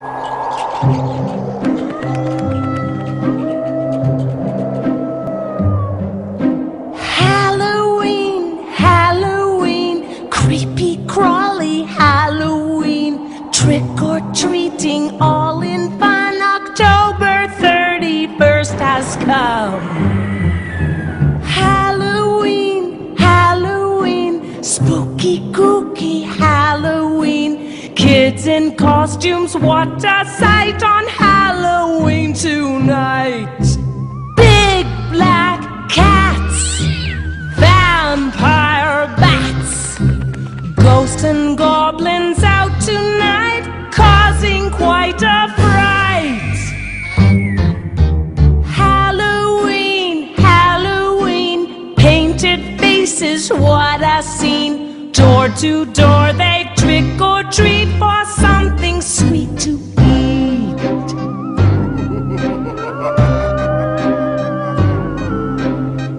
Halloween, Halloween, creepy crawly Halloween, trick-or-treating all in fun. October 31st has come. Halloween, Halloween, spooky kooky Halloween, kids in costumes, what a sight on Halloween tonight. Big black cats, vampire bats, ghosts and goblins out tonight, causing quite a fright. Halloween, Halloween, painted faces, what a scene. Door to door they trick or treat for something sweet to eat.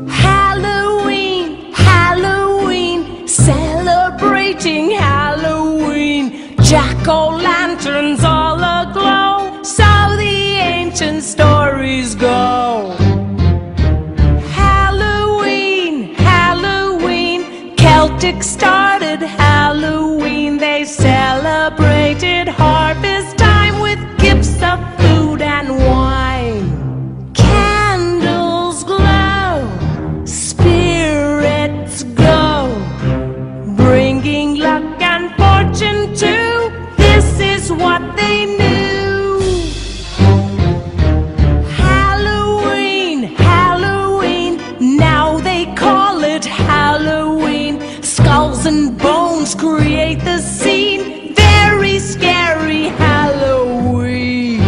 Halloween, Halloween, celebrating Halloween, jack-o'-lanterns all aglow, so the ancient stories go. Halloween, Halloween, Celtic started Halloween, they celebrated harvest time with gifts of food and wine. Candles glow, spirits go, bringing luck and fortune too. This is what they knew. Halloween, Halloween, now they call it Halloween. Skulls and bones create the scene, very scary Halloween.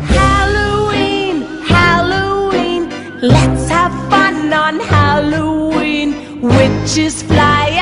Halloween, Halloween, let's have fun on Halloween. Witches fly